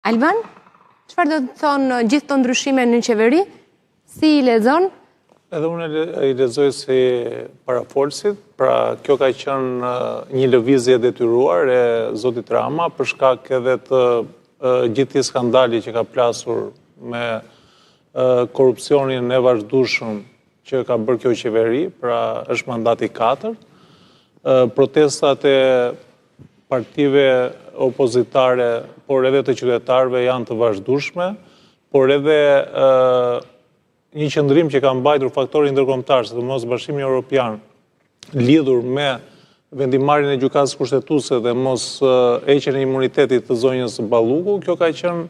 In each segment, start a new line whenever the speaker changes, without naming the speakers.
Alban, çfarë do të thonë gjithë të ndryshime në qeveri? Si i lexon?
Edhe unë i lexoj si parafolësit, pra kjo ka qenë një lëvizje detyruar e zotit Rama për shkak edhe të gjithë skandali që ka plasur me korupcionin e vazhdueshëm që ka bërë kjo qeveri, pra është mandati 4. Protestat e partive opozitare, por edhe të qytetarëve janë të vazhdueshme, por edhe një qëndrim që ka mbajtur faktori ndërkombëtar, sidomos Bashkimi Evropian, lidhur me vendimarrjen e gjykatës kushtetuese dhe mos heqjen e imunitetit të zonjës Balluku, kjo ka qenë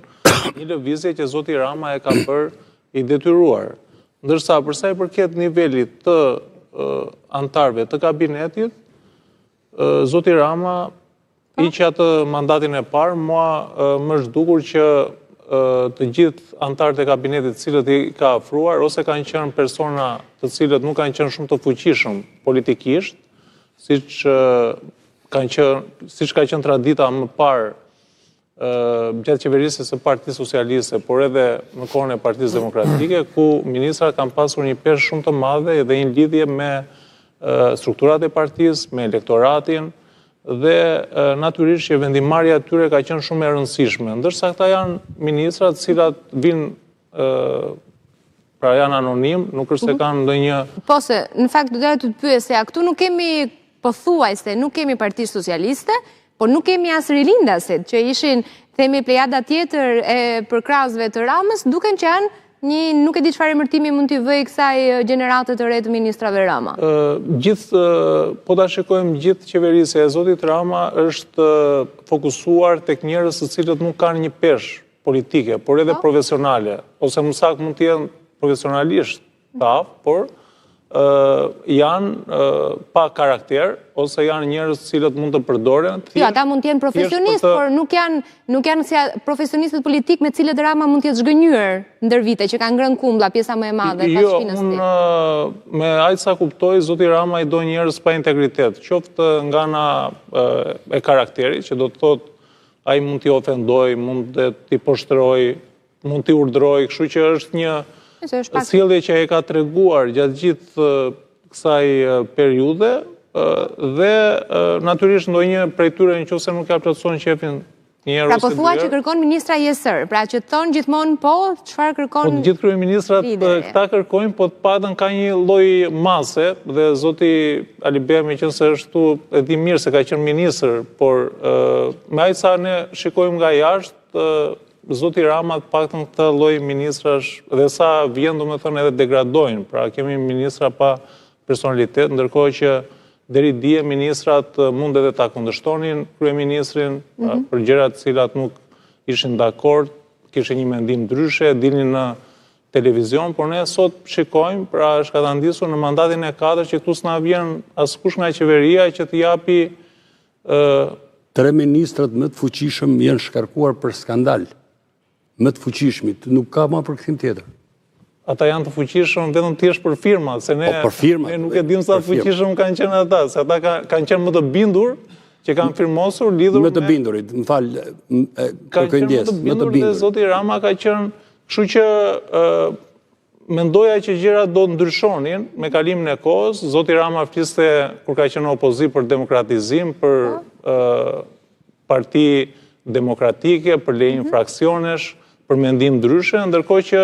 një lëvizje që zoti Rama e ka bërë i detyruar. Ndërsa përsa i përket nivelit të antarëve të kabinetit, zoti Rama që atë mandatin e parë, mua më është dukur që të gjithë antarët e kabinetit cilët i ka afruar, ose kanë qenë persona të cilët nuk kanë qenë shumë të fuqishëm politikisht, siç ka qenë tradita më parë gjatë qeverisjes së Partisë Socialiste, por edhe në kohën e Partisë Demokratike, ku ministrat kanë pasur një peshë shumë të madhe dhe një lidhje me strukturat e partisë, me elektoratin, dhe natyrisht që vendimarrja e tyre ka qenë shumë e rëndësishme. Ndërsa këta janë ministrat cilat vinë, pra janë anonim, nuk është se kanë ndonjë...
Po se, në fakt, do të pyes se këtu nuk kemi pothuajse, nuk kemi Parti Socialiste, por nuk kemi as rilindasit, që ishin, themi, plejada tjetër e përkrahësve të Ramës, duken që janë nuk e di çfarë emërtimi mund t'i vëj kësaj gjenerate të re të ministrave Rama.
Po ta shikojmë gjithë qeverisja e zotit Rama është fokusuar tek njerëz të cilët nuk kanë një peshë politike, por edhe profesionale, ose më saktë mund të jenë profesionalisht taf, por janë pa karakter, ose janë njerëz cilët mund të përdoren.
Jo, ata mund të jenë profesionistë, por nuk janë si profesionistët politik me cilët Rama mund të jetë zhgënjur ndër vite, që kanë ngrënë kumblla pjesa më e madhe pas shpinës së tij.
Jo, me aq sa kuptoj, zoti Rama i do njerëz pa integritet, qoftë nga ana e karakterit, që do të thotë ai mund t'i ofendoj, mund t'i poshtroj, mund t'i urdhroj, kështu që është një sjellje që e ka treguar gjatë gjithë kësaj periudhe dhe natyrisht ndonjë prej tyre nëse nuk ja plotëson qefin një herë ose dy herë.
Pra po thua që kërkon ministra Jesër, pra që thon gjithmonë po, çfarë kërkon?
Po të gjithë kryeministrat këta kërkojnë, po të paktën ka një lloj mase dhe zoti Alibea meqense është këtu e di mirë se ka qenë ministër, por me aq sa ne shikojmë nga jashtë zoti Rama të paktën këtë lloj ministrash dhe sa vjen domethënë edhe degradojnë. Pra kemi ministra pa personalitet, ndërkohë që deri dje ministrat mund edhe ta kundërshtonin kryeministrin për gjëra të cilat nuk ishin dakord, kishin një mendim ndryshe, dilnin në televizion, por ne sot shikojmë, pra është katandisur në mandatin e 4 që këtu s'na vjen askush nga qeveria që të japi
3 ministrat më të fuqishëm janë shkarkuar për skandal. Më të fuqishmit, nuk ka më përkthim tjetër.
Ata janë të fuqishëm vetëm thjesht për firmat, se ne nuk e dim sa të fuqishëm kanë qenë ata, se ata kanë qenë më të bindur që kanë firmosur lidhur me...
Më të bindurit, më falë, kërkoj ndjes, më të bindurit.
Dhe zoti Rama ka qenë, kështu që mendoja që gjërat do ndryshonin me kalimin e kohës. Zoti Rama fliste kur ka qenë në opozit për demokratizim, për parti demokratike, për lejnë fraksionesh, për mendim ndryshe, ndërkohë që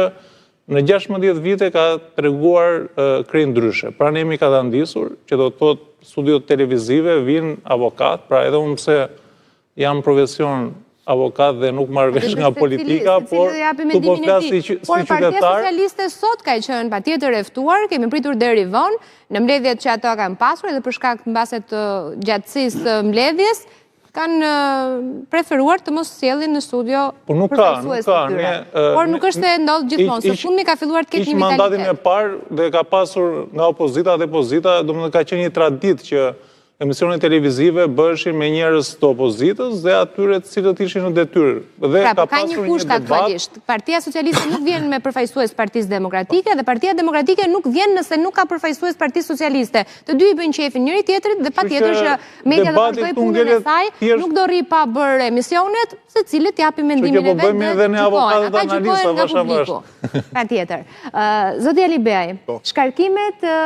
në 16 vite ka treguar krejt ndryshe. Pra ne jemi katandisur, që do të thotë studiot televizive vinë avokat, pra edhe unë pse jam profesion avokat dhe nuk marr vesh nga politika, por tu po flas si qytetar.
Por Partia Socialiste sot ka qenë patjetër e ftuar, kemi pritur deri vonë në mbledhjet që ato kanë pasur edhe për shkak mbase të gjatësisë së mbledhjes, kanë preferuar të mos sjellin në studio.
Por nuk ka.
Por nuk është se ndodh gjithmonë, së fundmi ka filluar të ketë një
mandatin e parë dhe ka pasur nga opozita dhe pozita, domethënë ka qenë një traditë që emisionet televizive bëshin me njerëz të opozitës dhe atyre të cilët ishin në detyrë. Dhe
ka një kusht aktualisht. Partia Socialiste nuk vjen me përfaqësues Partisë Demokratike dhe Partia Demokratike nuk vjen nëse nuk ka përfaqësues Partisë Socialiste. Të dy i bëjnë qefin njëri tjetrit dhe patjetër që media do të vazhdojë punën e saj, nuk do rri pa bërë emisionet, secili të japi mendimin e vet dhe gjykojnë. Ata gjykojnë nga publiku. Patjetër. Zoti Ali Beaj, shkarkimet